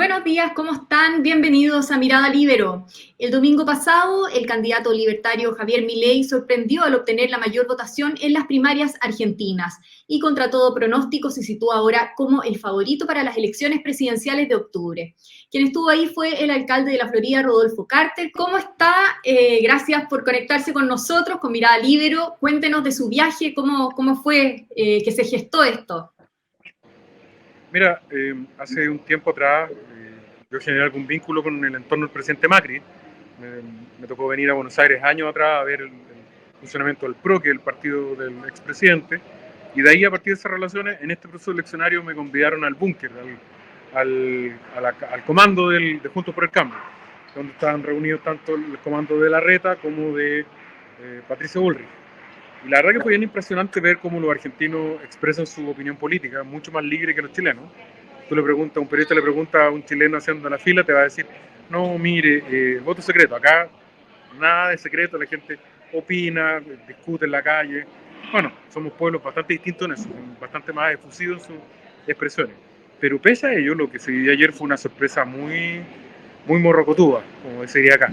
Buenos días, ¿cómo están? Bienvenidos a Mirada Libero. El domingo pasado, el candidato libertario Javier Milei sorprendió al obtener la mayor votación en las primarias argentinas y contra todo pronóstico se sitúa ahora como el favorito para las elecciones presidenciales de octubre. Quien estuvo ahí fue el alcalde de la Florida, Rodolfo Carter. ¿Cómo está? Gracias por conectarse con nosotros, con Mirada Libero. Cuéntenos de su viaje, cómo fue que se gestó esto. Mira, hace un tiempo atrás yo generé algún vínculo con el entorno del presidente Macri. Me tocó venir a Buenos Aires años atrás a ver el funcionamiento del PRO, que es el partido del expresidente, y de ahí a partir de esas relaciones, en este proceso eleccionario me convidaron al búnker, al comando de Juntos por el Cambio, donde estaban reunidos tanto el comando de Larreta como de Patricio Bullrich. Y la verdad que fue bien impresionante ver cómo los argentinos expresan su opinión política, mucho más libre que los chilenos. Tú le preguntas, un periodista le pregunta a un chileno haciendo la fila, te va a decir, no, mire, voto secreto, acá nada de secreto, la gente opina, discute en la calle. Bueno, somos pueblos bastante distintos en eso, bastante más efusivos en sus expresiones. Pero pese a ello, lo que se vivió ayer fue una sorpresa muy morrocotúa, como se diría acá.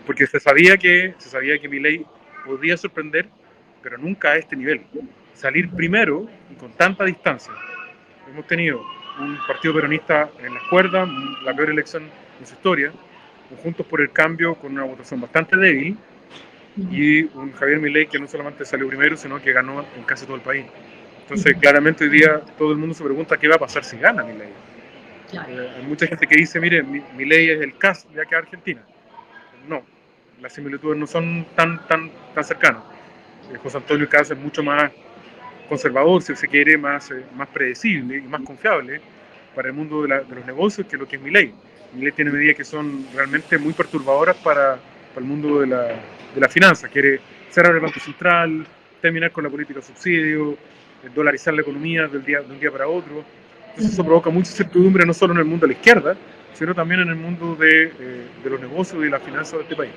Porque se sabía que Milei podía sorprender, pero nunca a este nivel. Salir primero y con tanta distancia. Hemos tenido un partido peronista en las cuerdas, la peor elección en su historia, Juntos por el Cambio con una votación bastante débil, y un Javier Milei que no solamente salió primero, sino que ganó en casi todo el país. Entonces, claramente hoy día todo el mundo se pregunta qué va a pasar si gana Milei. Hay mucha gente que dice, mire, Milei es el CAS de acá a Argentina. No, las similitudes no son tan cercanas. José Antonio Caz es mucho más conservador, si se quiere, más predecible y más confiable para el mundo de los negocios que lo que es Milei. Milei tiene medidas que son realmente muy perturbadoras para el mundo de la finanza. Quiere cerrar el Banco Central, terminar con la política de subsidio, dolarizar la economía de un día para otro. Entonces eso provoca mucha incertidumbre no solo en el mundo de la izquierda, sino también en el mundo de los negocios y las finanzas de este país.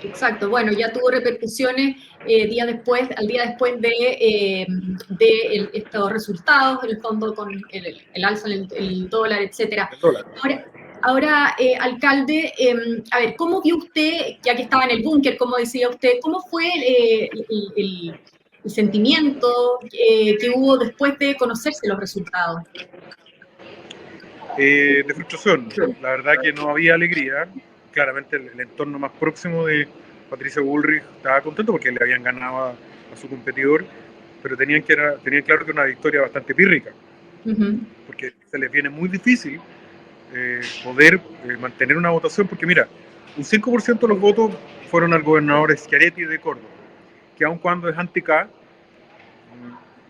Exacto, bueno, ya tuvo repercusiones al día después de estos resultados, en el fondo con el alza en el dólar, etcétera. Ahora alcalde, a ver, ¿cómo vio usted, ya que estaba en el búnker, como decía usted, cómo fue el sentimiento que hubo después de conocerse los resultados? De frustración. La verdad que no había alegría. Claramente el entorno más próximo de Patricio Bullrich estaba contento porque le habían ganado a su competidor, pero tenían claro que era una victoria bastante pírrica, porque se les viene muy difícil poder mantener una votación, porque mira, un 5% de los votos fueron al gobernador Schiaretti de Córdoba, que aun cuando es anti-K,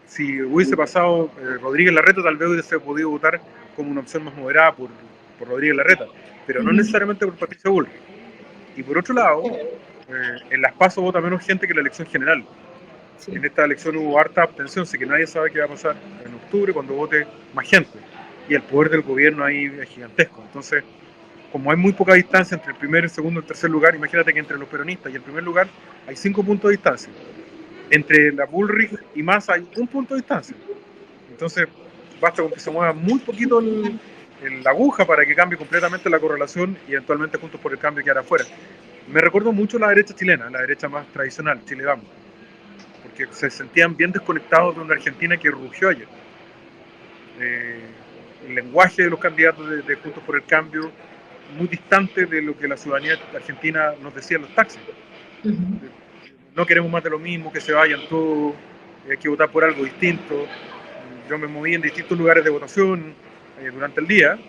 si hubiese pasado Rodríguez Larreta, tal vez hubiese podido votar como una opción más moderada por Rodríguez Larreta, pero no necesariamente por Patricio Bullrich. Y por otro lado, en las PASO vota menos gente que en la elección general. Sí. En esta elección hubo harta abstención, así que nadie sabe qué va a pasar en octubre cuando vote más gente. Y el poder del gobierno ahí es gigantesco. Entonces, como hay muy poca distancia entre el primer, el segundo y el tercer lugar, imagínate que entre los peronistas y el primer lugar hay 5 puntos de distancia. Entre la Bullrich y Massa hay 1 punto de distancia. Entonces, basta con que se mueva muy poquito la aguja para que cambie completamente la correlación y eventualmente Juntos por el Cambio quedara afuera. Me recuerdo mucho la derecha chilena, la derecha más tradicional, Chile Vamos, porque se sentían bien desconectados de una Argentina que rugió ayer. El lenguaje de los candidatos de Juntos por el Cambio muy distante de lo que la ciudadanía argentina nos decía en los taxis. No queremos más de lo mismo, que se vayan todos, hay que votar por algo distinto. Yo me moví en distintos lugares de votación durante el día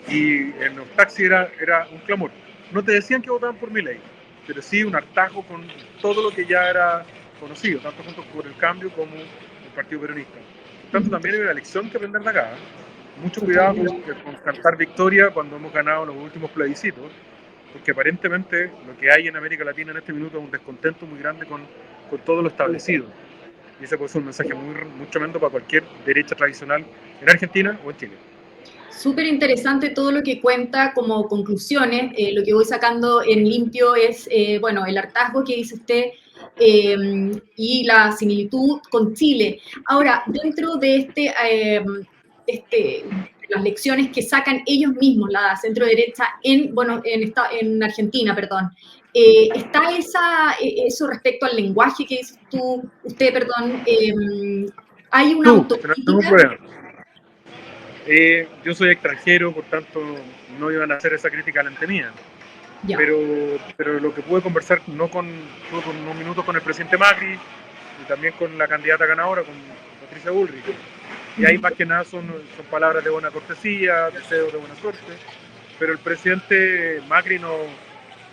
y en los taxis era un clamor. No te decían que votaban por Milei, pero sí un hartazgo con todo lo que ya era conocido, tanto Juntos por el Cambio como el Partido Peronista. Por tanto, también hay una lección que aprender de acá. Mucho cuidado con cantar victoria cuando hemos ganado los últimos plebiscitos, porque aparentemente lo que hay en América Latina en este minuto es un descontento muy grande con todo lo establecido. Y ese puede ser un mensaje muy tremendo para cualquier derecha tradicional en Argentina o en Chile. Súper interesante todo lo que cuenta como conclusiones. Lo que voy sacando en limpio es, bueno, el hartazgo que dice usted y la similitud con Chile. Ahora, dentro de este las lecciones que sacan ellos mismos, la centro derecha, en Argentina, perdón. ¿Está eso respecto al lenguaje que dices usted, perdón? ¿Hay una No tengo autocrítica? problema. Yo soy extranjero, por tanto no iban a hacer esa crítica delante mía. Ya. Pero lo que pude conversar, tuve con unos minutos con el presidente Macri y también con la candidata ganadora, con Patricia Bullrich. Y ahí más que nada son palabras de buena cortesía, deseos de buena suerte. Pero el presidente Macri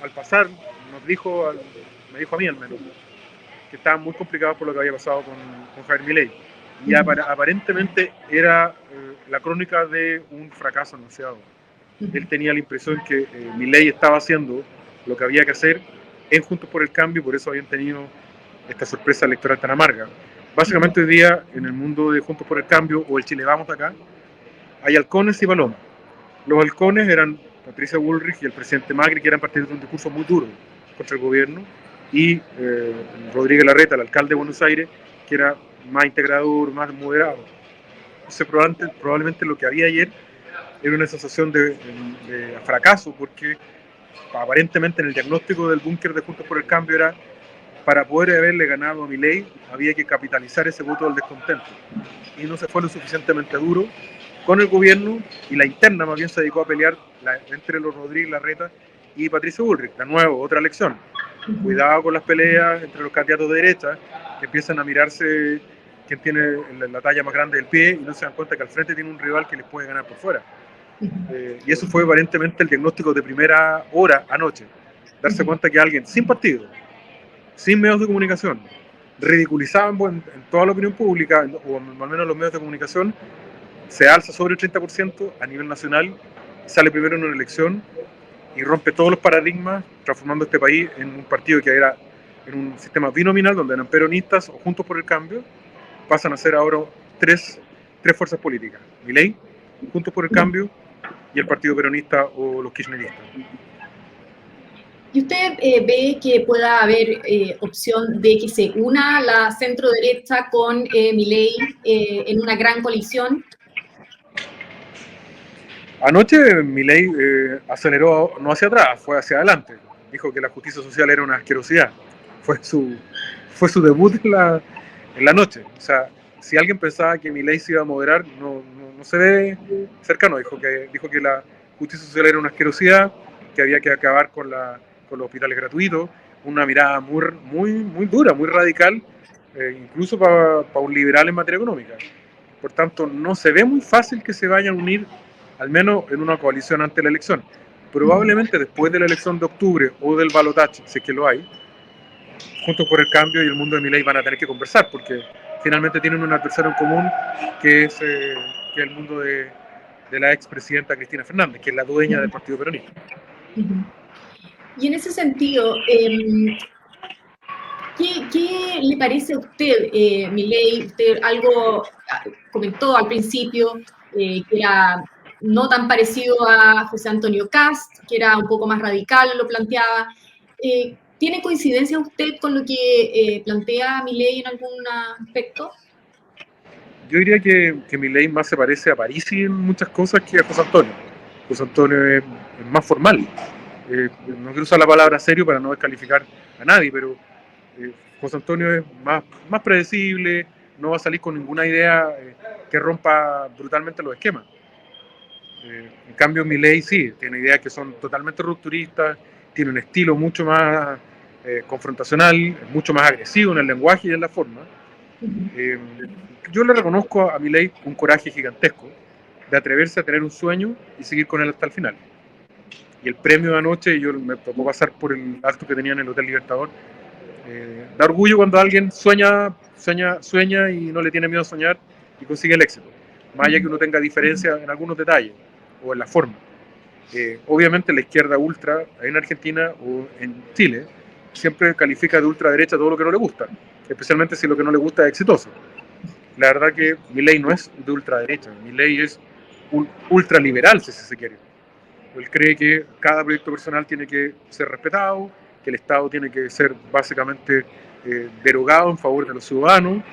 al pasar me dijo a mí al menos, que estaban muy complicados por lo que había pasado con Javier Milei. Y aparentemente era la crónica de un fracaso anunciado. Él tenía la impresión que Milei estaba haciendo lo que había que hacer en Juntos por el Cambio, y por eso habían tenido esta sorpresa electoral tan amarga. Básicamente hoy día, en el mundo de Juntos por el Cambio, o el Chile Vamos de acá, hay halcones y palomas. Los halcones eran Patricia Bullrich y el presidente Macri, que eran partidos de un discurso muy duro contra el gobierno, y Rodríguez Larreta, el alcalde de Buenos Aires, que era más integrador, más moderado. Entonces, probablemente lo que había ayer era una sensación de fracaso, porque aparentemente en el diagnóstico del búnker de Juntos por el Cambio era, para poder haberle ganado a Milei había que capitalizar ese voto del descontento, y no se fue lo suficientemente duro con el gobierno, y la interna más bien se dedicó a pelear entre los Rodríguez Larreta y Patricio Bullrich. De nuevo, otra lección: cuidado con las peleas entre los candidatos de derecha, que empiezan a mirarse quién tiene la talla más grande del pie y no se dan cuenta que al frente tiene un rival que les puede ganar por fuera. Y eso fue aparentemente el diagnóstico de primera hora anoche. Darse cuenta que alguien sin partido, sin medios de comunicación, ridiculizado en toda la opinión pública, o al menos los medios de comunicación, se alza sobre el 30% a nivel nacional, sale primero en una elección y rompe todos los paradigmas, transformando este país en un partido que era en un sistema binominal, donde eran peronistas o Juntos por el Cambio, pasan a ser ahora tres fuerzas políticas: Milei, Juntos por el Cambio y el Partido Peronista o los kirchneristas. ¿Y usted ve que pueda haber opción de que se una la centro derecha con Milei en una gran coalición? Anoche Milei aceleró no hacia atrás, fue hacia adelante. Dijo que la justicia social era una asquerosidad. Fue su debut en la noche. O sea, si alguien pensaba que Milei se iba a moderar, no se ve cercano. Dijo que la justicia social era una asquerosidad, que había que acabar con los hospitales gratuitos. Una mirada muy dura, muy radical, incluso para un liberal en materia económica. Por tanto, no se ve muy fácil que se vayan a unir, al menos en una coalición ante la elección. Probablemente después de la elección de octubre o del balotaje, si es que lo hay, Juntos por el Cambio y el mundo de Milei van a tener que conversar, porque finalmente tienen un adversario en común, que es el mundo de la expresidenta Cristina Fernández, que es la dueña del Partido Peronista. Y en ese sentido, ¿qué le parece a usted, Milei? Usted algo comentó al principio, que era no tan parecido a José Antonio Kast, que era un poco más radical, lo planteaba. ¿Tiene coincidencia usted con lo que plantea Milei en algún aspecto? Yo diría que Milei más se parece a Parisi en muchas cosas que a José Antonio. José Antonio es más formal. No quiero usar la palabra serio para no descalificar a nadie, pero José Antonio es más predecible, no va a salir con ninguna idea que rompa brutalmente los esquemas. En cambio, Milei sí, tiene ideas que son totalmente rupturistas, tiene un estilo mucho más confrontacional, mucho más agresivo en el lenguaje y en la forma. Yo le reconozco a Milei un coraje gigantesco de atreverse a tener un sueño y seguir con él hasta el final. Y el premio de anoche, yo me tocó pasar por el acto que tenía en el Hotel Libertador, da orgullo cuando alguien sueña y no le tiene miedo a soñar y consigue el éxito, más allá que uno tenga diferencias en algunos detalles o en la forma. Obviamente la izquierda ultra en Argentina o en Chile siempre califica de ultraderecha todo lo que no le gusta, especialmente si lo que no le gusta es exitoso. La verdad que Milei no es de ultraderecha, Milei es un ultraliberal, si se quiere. Él cree que cada proyecto personal tiene que ser respetado, que el Estado tiene que ser básicamente derogado en favor de los ciudadanos,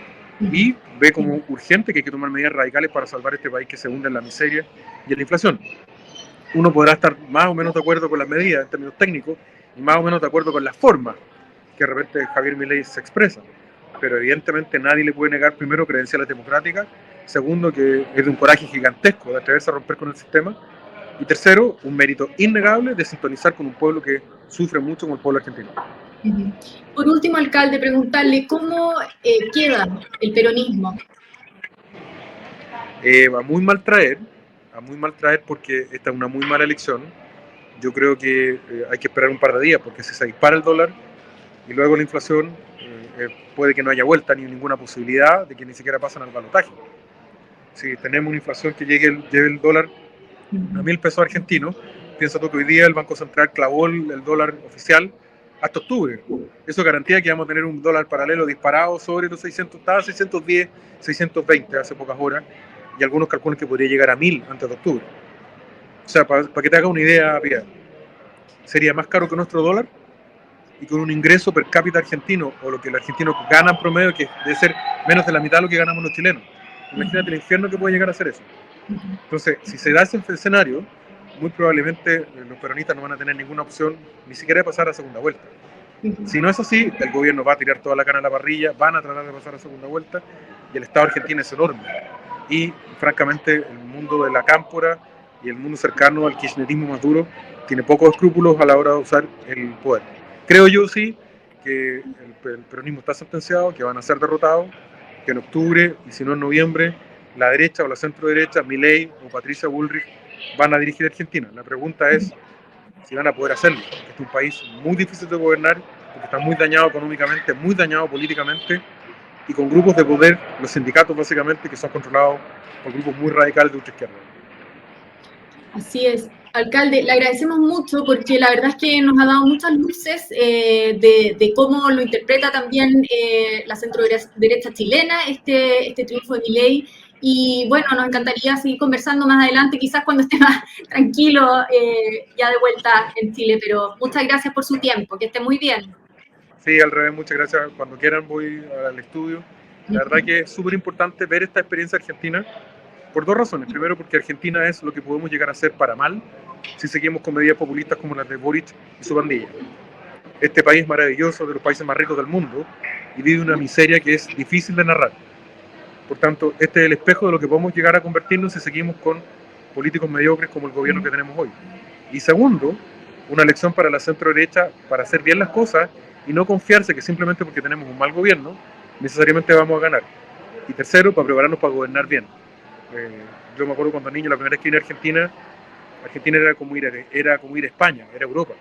y ve como urgente que hay que tomar medidas radicales para salvar este país que se hunde en la miseria y en la inflación. Uno podrá estar más o menos de acuerdo con las medidas en términos técnicos y más o menos de acuerdo con las formas que de repente Javier Milei se expresa, pero evidentemente nadie le puede negar, primero, credenciales democráticas, segundo, que es de un coraje gigantesco de atreverse a romper con el sistema, y tercero, un mérito innegable de sintonizar con un pueblo que sufre mucho como el pueblo argentino. Por último, alcalde, preguntarle cómo queda el peronismo. Va a muy mal traer porque esta es una muy mala elección. Yo creo que hay que esperar un par de días, porque si se dispara el dólar y luego la inflación, puede que no haya vuelta ni ninguna posibilidad de que ni siquiera pasen al balotaje. Si tenemos una inflación que lleve el dólar a 1.000 pesos argentinos, piensa tú que hoy día el Banco Central clavó el dólar oficial hasta octubre. Eso garantía que vamos a tener un dólar paralelo disparado sobre los 600, estaba a 610, 620 hace pocas horas, y algunos calculan que podría llegar a 1.000 antes de octubre. O sea, para que te haga una idea, Pia, sería más caro que nuestro dólar y con un ingreso per cápita argentino, o lo que los argentinos ganan en promedio, que debe ser menos de la mitad de lo que ganamos los chilenos. Imagínate el infierno que puede llegar a ser eso. Entonces, si se da ese escenario, muy probablemente los peronistas no van a tener ninguna opción ni siquiera de pasar a segunda vuelta. Si no es así, el gobierno va a tirar toda la carne a la parrilla, van a tratar de pasar a segunda vuelta, y el Estado argentino es enorme. Y, francamente, el mundo de la cámpora y el mundo cercano al kirchnerismo más duro tiene pocos escrúpulos a la hora de usar el poder. Creo yo, sí, que el peronismo está sentenciado, que van a ser derrotados, que en octubre, y si no en noviembre, la derecha o la centro derecha, Milei o Patricia Bullrich, van a dirigir Argentina. La pregunta es si van a poder hacerlo. Este es un país muy difícil de gobernar, porque está muy dañado económicamente, muy dañado políticamente, y con grupos de poder, los sindicatos básicamente, que son controlados por grupos muy radicales de ultraizquierda. Así es. Alcalde, le agradecemos mucho porque la verdad es que nos ha dado muchas luces de cómo lo interpreta también la centro derecha chilena, este triunfo de Milei. Y bueno, nos encantaría seguir conversando más adelante, quizás cuando esté más tranquilo ya de vuelta en Chile, pero muchas gracias por su tiempo, que esté muy bien. Sí, al revés, muchas gracias. Cuando quieran voy al estudio. La verdad que es súper importante ver esta experiencia argentina por dos razones. Primero, porque Argentina es lo que podemos llegar a ser para mal si seguimos con medidas populistas como las de Boric y su pandilla. Este país maravilloso, de los países más ricos del mundo, y vive una miseria que es difícil de narrar. Por tanto, este es el espejo de lo que podemos llegar a convertirnos si seguimos con políticos mediocres como el gobierno que tenemos hoy. Y segundo, una lección para la centro derecha para hacer bien las cosas y no confiarse que simplemente porque tenemos un mal gobierno necesariamente vamos a ganar. Y tercero, para prepararnos para gobernar bien. Yo me acuerdo cuando niño, la primera vez que vine a Argentina era como ir a España, era Europa.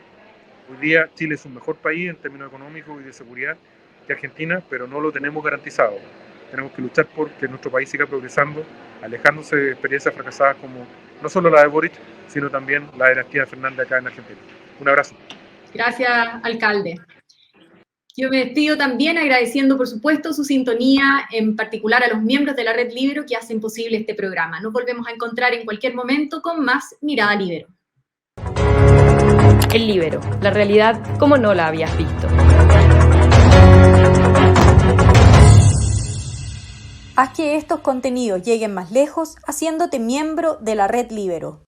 Hoy día Chile es un mejor país en términos económicos y de seguridad que Argentina, pero no lo tenemos garantizado. Tenemos que luchar por que nuestro país siga progresando, alejándose de experiencias fracasadas como no solo la de Boric, sino también la de Cristina Fernández acá en Argentina. Un abrazo. Gracias, alcalde. Yo me despido también agradeciendo, por supuesto, su sintonía, en particular a los miembros de la Red Libero que hacen posible este programa. Nos volvemos a encontrar en cualquier momento con más Mirada Libero. El Libero, la realidad como no la habías visto. Haz que estos contenidos lleguen más lejos haciéndote miembro de la Red Libero.